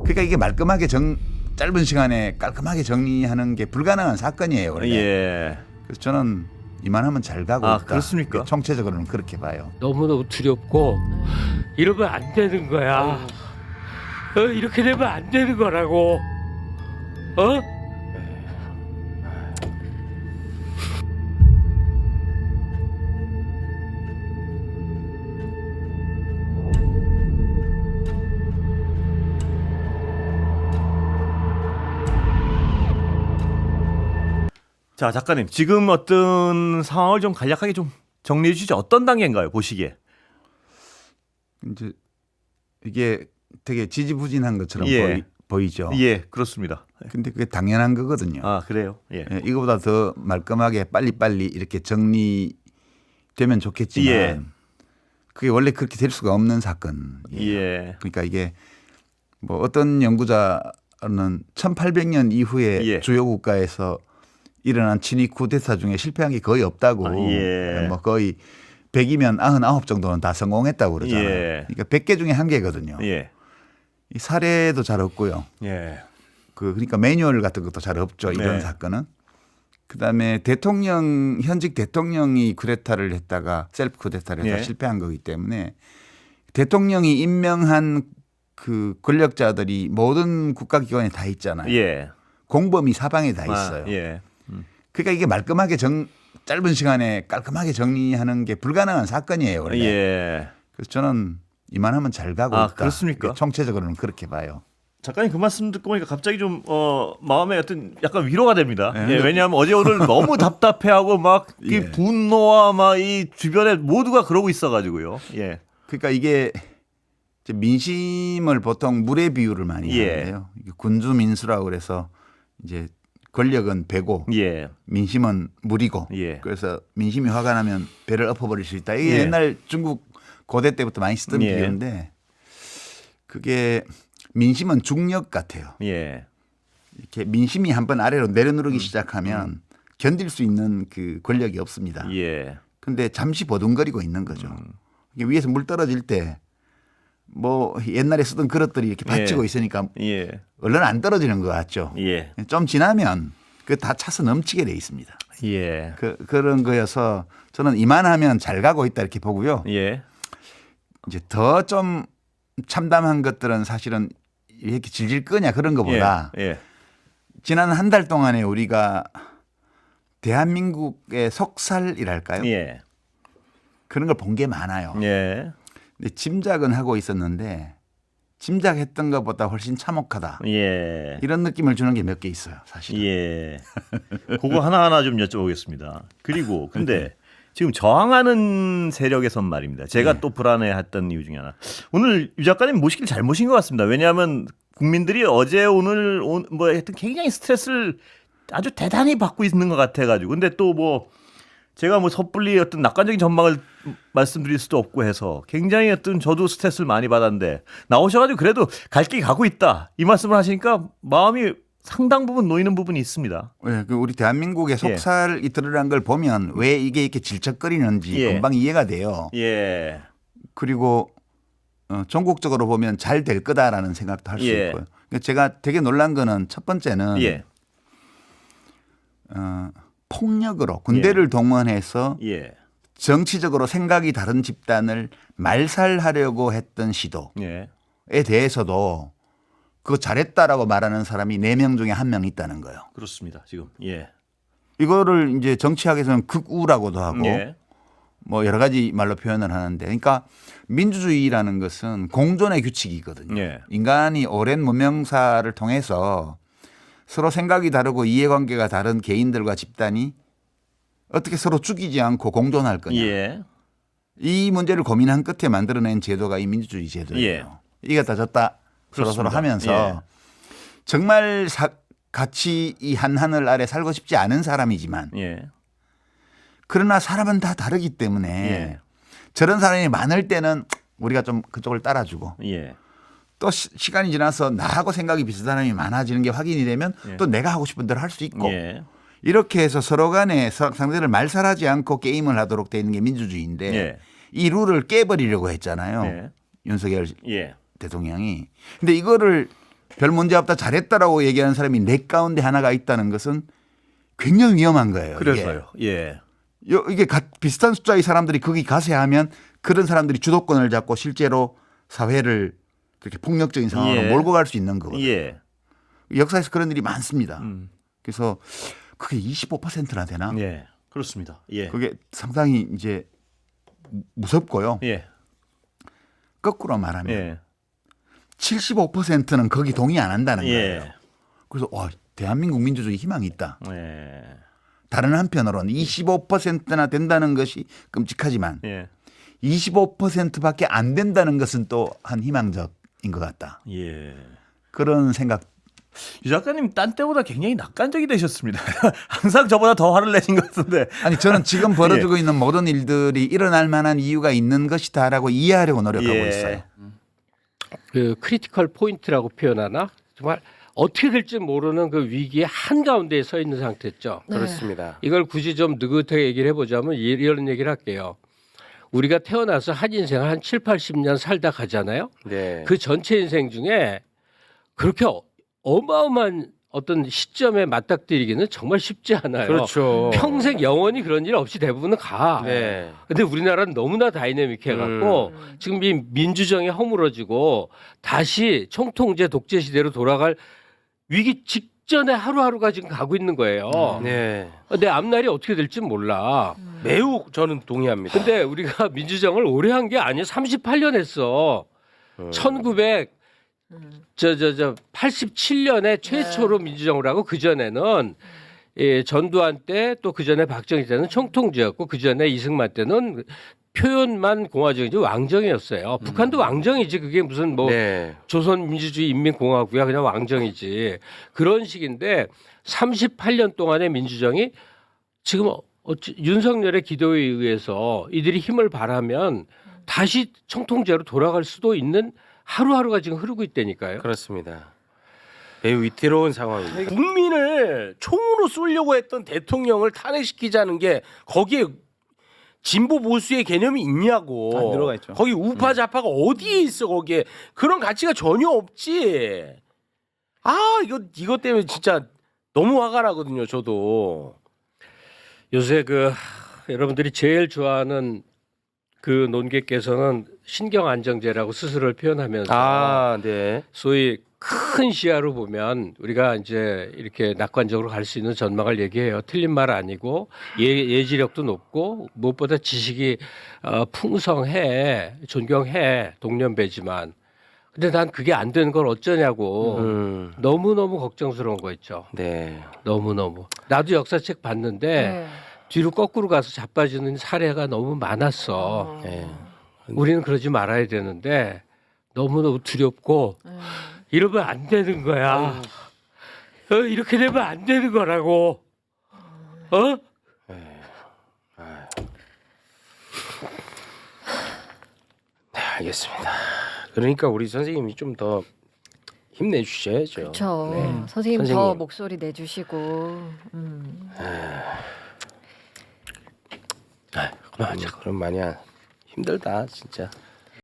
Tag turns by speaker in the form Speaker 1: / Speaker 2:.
Speaker 1: 그러니까 이게 말끔하게 짧은 시간에 깔끔하게 정리하는 게 불가능한 사건이에요 원래.
Speaker 2: 예.
Speaker 1: 그래서 저는 이만하면 잘 가고 있다.
Speaker 2: 그렇습니까?
Speaker 1: 총체적으로는 그렇게 봐요.
Speaker 3: 너무너무 두렵고 이러면 안 되는 거야. 이렇게 되면 안 되는 거라고.
Speaker 2: 자, 작가님, 지금 어떤 상황을 좀 간략하게 좀 정리해 주시죠. 어떤 단계인가요, 보시기에?
Speaker 1: 이제 이게 되게 지지부진한 것처럼
Speaker 2: 예.
Speaker 1: 보이죠.
Speaker 2: 예, 그렇습니다.
Speaker 1: 근데 그게 당연한 거거든요.
Speaker 2: 아, 그래요? 예.
Speaker 1: 예, 이거보다 더 말끔하게 빨리빨리 이렇게 정리되면 좋겠지만
Speaker 2: 예.
Speaker 1: 그게 원래 그렇게 될 수가 없는 사건이에요.
Speaker 2: 예.
Speaker 1: 그러니까 이게 뭐 어떤 연구자는 1800년 이후에
Speaker 2: 예.
Speaker 1: 주요 국가에서 일어난 친위 쿠데타 중에 실패한 게 거의 없다고.
Speaker 2: 예.
Speaker 1: 뭐 거의 100이면 99 정도는 다 성공했다고 그러잖아요.
Speaker 2: 예.
Speaker 1: 그러니까 100개 중에 1개거든요.
Speaker 2: 예.
Speaker 1: 이 사례도 잘 없고요.
Speaker 2: 예.
Speaker 1: 그러니까 매뉴얼 같은 것도 잘 없죠. 이런
Speaker 2: 네.
Speaker 1: 사건은. 그다음에 현직 대통령이 쿠데타를 했다가 셀프 쿠데타를 해서
Speaker 2: 예.
Speaker 1: 실패한 거기 때문에 대통령이 임명한 그 권력자들이 모든 국가기관에 다 있잖아요.
Speaker 2: 예.
Speaker 1: 공범이 사방에 다 있어요.
Speaker 2: 예.
Speaker 1: 그러니까 이게 말끔하게 짧은 시간에 깔끔하게 정리하는 게 불가능한 사건이에요. 원래.
Speaker 2: 예.
Speaker 1: 그래서 저는 이만하면 잘 가고 있다.
Speaker 2: 그렇습니까?
Speaker 1: 총체적으로는 그렇게 봐요.
Speaker 2: 작가님 그 말씀 듣고 보니까 갑자기 좀 마음에 어떤 약간 위로가 됩니다.
Speaker 1: 네.
Speaker 2: 예, 왜냐하면 어제 오늘 너무 답답해하고 막 이
Speaker 1: 예.
Speaker 2: 분노와 막 이 주변에 모두가 그러고 있어가지고요. 예.
Speaker 1: 그러니까 이게 이제 민심을 보통 물의 비유를 많이
Speaker 2: 예.
Speaker 1: 하는데요. 이게 군주민수라고 그래서 이제 권력은 배고
Speaker 2: 예.
Speaker 1: 민심은 물이고
Speaker 2: 예.
Speaker 1: 그래서 민심이 화가 나면 배를 엎어버릴 수 있다. 이게
Speaker 2: 예.
Speaker 1: 옛날 중국 고대 때부터 많이 쓰던
Speaker 2: 예.
Speaker 1: 비유인데 그게 민심은 중력 같아요.
Speaker 2: 예.
Speaker 1: 이렇게 민심이 한번 아래로 내려누르기 시작하면 견딜 수 있는 그 권력이 없습니다.
Speaker 2: 예.
Speaker 1: 근데 잠시 보둥거리고 있는 거죠. 이게 위에서 물 떨어질 때 뭐 옛날에 쓰던 그릇들이 이렇게 받치고
Speaker 2: 예.
Speaker 1: 있으니까
Speaker 2: 예.
Speaker 1: 얼른 안 떨어지는 것 같죠.
Speaker 2: 예.
Speaker 1: 좀 지나면 그 다 차서 넘치게 돼 있습니다.
Speaker 2: 예.
Speaker 1: 그런 거여서 저는 이만하면 잘 가고 있다 이렇게 보고요.
Speaker 2: 예.
Speaker 1: 이제 더 좀 참담한 것들은 사실은 이렇게 질질 끄냐 그런 것보다
Speaker 2: 예.
Speaker 1: 지난 한 달 동안에 우리가 대한민국의 속살이랄까요?
Speaker 2: 예.
Speaker 1: 그런 걸 본 게 많아요.
Speaker 2: 예.
Speaker 1: 근데 짐작은 하고 있었는데 짐작했던 것보다 훨씬 참혹하다.
Speaker 2: 예.
Speaker 1: 이런 느낌을 주는 게 몇 개 있어요, 사실.
Speaker 2: 예. 그거 하나하나 좀 여쭤보겠습니다. 그리고 근데 지금 저항하는 세력에선 말입니다. 제가
Speaker 1: 네.
Speaker 2: 또 불안해했던 이유 중에 하나. 오늘 유 작가님 모시길 잘 모신 것 같습니다. 왜냐하면 국민들이 어제 오늘 뭐 하여튼 굉장히 스트레스를 아주 대단히 받고 있는 것 같아가지고. 근데 또 뭐 제가 뭐 섣불리 어떤 낙관적인 전망을 말씀드릴 수도 없고 해서 굉장히 어떤 저도 스트레스를 많이 받았는데 나오셔가지고 그래도 갈 길이 가고 있다 이 말씀을 하시니까 마음이 상당 부분 놓이는 부분이 있습니다.
Speaker 1: 네, 그 우리 대한민국의 속살이 드러난 걸 보면 왜 이게 이렇게 질척거리는지
Speaker 2: 예.
Speaker 1: 금방 이해가 돼요.
Speaker 2: 예.
Speaker 1: 그리고 전국적으로 보면 잘 될 거다라는 생각도 할 수
Speaker 2: 예.
Speaker 1: 있고요. 그러니까 제가 되게 놀란 거는 첫 번째는
Speaker 2: 예.
Speaker 1: 폭력으로 군대를 동원해서
Speaker 2: 예.
Speaker 1: 정치적으로 생각이 다른 집단을 말살하려고 했던 시도에
Speaker 2: 예.
Speaker 1: 대해서도 그거 잘했다라고 말하는 사람이 4명 중에 1명 있다는 거예요.
Speaker 2: 그렇습니다. 지금. 예.
Speaker 1: 이거를 이제 정치학에서는 극우라고도 하고
Speaker 2: 예.
Speaker 1: 뭐 여러 가지 말로 표현을 하는데 그러니까 민주주의라는 것은 공존의 규칙이거든요.
Speaker 2: 예.
Speaker 1: 인간이 오랜 문명사를 통해서 서로 생각이 다르고 이해관계가 다른 개인들과 집단이 어떻게 서로 죽이지 않고 공존할 거냐.
Speaker 2: 예.
Speaker 1: 이 문제를 고민한 끝에 만들어낸 제도가 이 민주주의 제도예요.
Speaker 2: 예.
Speaker 1: 이겼다 졌다 서로서로
Speaker 2: 그렇습니다.
Speaker 1: 하면서
Speaker 2: 예.
Speaker 1: 정말 같이 이 한 하늘 아래 살고 싶지 않은 사람이지만
Speaker 2: 예.
Speaker 1: 그러나 사람은 다 다르기 때문에
Speaker 2: 예.
Speaker 1: 저런 사람이 많을 때는 우리가 좀 그쪽을 따라주고
Speaker 2: 예.
Speaker 1: 또 시간이 지나서 나하고 생각이 비슷한 사람이 많아지는 게 확인이 되면
Speaker 2: 예.
Speaker 1: 또 내가 하고 싶은 대로 할 수 있고
Speaker 2: 예.
Speaker 1: 이렇게 해서 서로 간에 상대를 말살하지 않고 게임을 하도록 돼 있는 게 민주주의인데
Speaker 2: 예.
Speaker 1: 이 룰을 깨버리려고 했잖아요.
Speaker 2: 예.
Speaker 1: 윤석열
Speaker 2: 예.
Speaker 1: 대통령이. 근데 이거를 별 문제 없다 잘했다라고 얘기하는 사람이 내 가운데 하나가 있다는 것은 굉장히 위험한 거예요.
Speaker 2: 그래서요. 예.
Speaker 1: 이게 비슷한 숫자의 사람들이 거기 가세하면 그런 사람들이 주도권을 잡고 실제로 사회를 그렇게 폭력적인 상황으로
Speaker 2: 예.
Speaker 1: 몰고 갈 수 있는 거거든요.
Speaker 2: 예.
Speaker 1: 역사에서 그런 일이 많습니다. 그래서 그게 25%나 되나?
Speaker 2: 예. 그렇습니다. 예.
Speaker 1: 그게 상당히 이제 무섭고요.
Speaker 2: 예.
Speaker 1: 거꾸로 말하면
Speaker 2: 예.
Speaker 1: 75%는 거기 동의 안 한다는 거예요.
Speaker 2: 예.
Speaker 1: 그래서 와, 대한민국 민주주의 희망이 있다.
Speaker 2: 예.
Speaker 1: 다른 한편으로는 25%나 된다는 것이 끔찍하지만
Speaker 2: 예.
Speaker 1: 25%밖에 안 된다는 것은 또 한 희망적인 것 같다.
Speaker 2: 예.
Speaker 1: 그런 생각.
Speaker 2: 유 작가님 딴 때보다 굉장히 낙관적이 되셨습니다. 항상 저보다 더 화를 내신 것 같은데.
Speaker 1: 아니 저는 지금 벌어지고 있는 모든 일들이 일어날 만한 이유가 있는 것이다라고 이해하려고 노력하고
Speaker 2: 예.
Speaker 1: 있어요.
Speaker 3: 그 크리티컬 포인트라고 표현하나? 정말 어떻게 될지 모르는 그 위기의 한가운데에 서 있는 상태죠.
Speaker 4: 네.
Speaker 5: 그렇습니다.
Speaker 3: 이걸 굳이 좀 느긋하게 얘기를 해보자면 이런 얘기를 할게요. 우리가 태어나서 한 인생을 한 7, 80년 살다 가잖아요.
Speaker 5: 네.
Speaker 3: 그 전체 인생 중에 그렇게 어마어마한 어떤 시점에 맞닥뜨리기는 정말 쉽지 않아요.
Speaker 5: 그렇죠.
Speaker 3: 평생 영원히 그런 일 없이 대부분은 가.
Speaker 5: 네.
Speaker 3: 근데 우리나라는 너무나 다이내믹해 갖고 지금 이 민주정이 허물어지고 다시 총통제 독재 시대로 돌아갈 위기 직전에 하루하루가 지금 가고 있는 거예요.
Speaker 5: 네.
Speaker 3: 내 앞날이 어떻게 될지 몰라.
Speaker 5: 매우 저는 동의합니다.
Speaker 3: 근데 우리가 민주정을 오래 한 게 아니에요. 38년 했어. 87년에 최초로 민주정을 하고 그 전에는 전두환 때 또 그 전에 박정희 때는 총통제였고 그 전에 이승만 때는 표현만 공화정이지 왕정이었어요. 북한도 왕정이지 그게 무슨 뭐
Speaker 5: 네.
Speaker 3: 조선민주주의 인민공화국이야 그냥 왕정이지 그런 식인데 38년 동안의 민주정이 지금 윤석열의 기도에 의해서 이들이 힘을 발하면 다시 총통제로 돌아갈 수도 있는 하루하루가 지금 흐르고 있다니까요.
Speaker 5: 그렇습니다. 매우 위태로운 상황입니다.
Speaker 4: 국민을 총으로 쏠려고 했던 대통령을 탄핵시키자는 게 거기에 진보 보수의 개념이 있냐고.
Speaker 6: 안 들어가 있죠.
Speaker 4: 거기 우파 좌파가 어디에 있어 거기에. 그런 가치가 전혀 없지. 아 이것 때문에 진짜 너무 화가 나거든요. 저도.
Speaker 3: 요새 여러분들이 제일 좋아하는 그 논객께서는 신경안정제라고 스스로를 표현하면서
Speaker 5: 네.
Speaker 3: 소위 큰 시야로 보면 우리가 이제 이렇게 낙관적으로 갈 수 있는 전망을 얘기해요. 틀린 말 아니고 예지력도 높고 무엇보다 지식이 풍성해, 존경해, 동년배지만. 근데 난 그게 안 되는 걸 어쩌냐고 너무너무 걱정스러운 거 있죠.
Speaker 5: 네.
Speaker 3: 너무너무. 나도 역사책 봤는데
Speaker 4: 네.
Speaker 3: 뒤로 거꾸로 가서 자빠지는 사례가 너무 많았어.
Speaker 5: 네.
Speaker 3: 우리는 그러지 말아야 되는데 너무너무 두렵고 이러면 안 되는 거야. 이렇게 되면 안 되는 거라고. 어?
Speaker 5: 네, 알겠습니다. 그러니까 우리 선생님이 좀 더 힘내주셔야죠.
Speaker 4: 그렇죠.
Speaker 5: 네.
Speaker 4: 선생님, 더
Speaker 5: 선생님.
Speaker 4: 목소리 내주시고.
Speaker 5: 그럼 마냥 힘들다 진짜.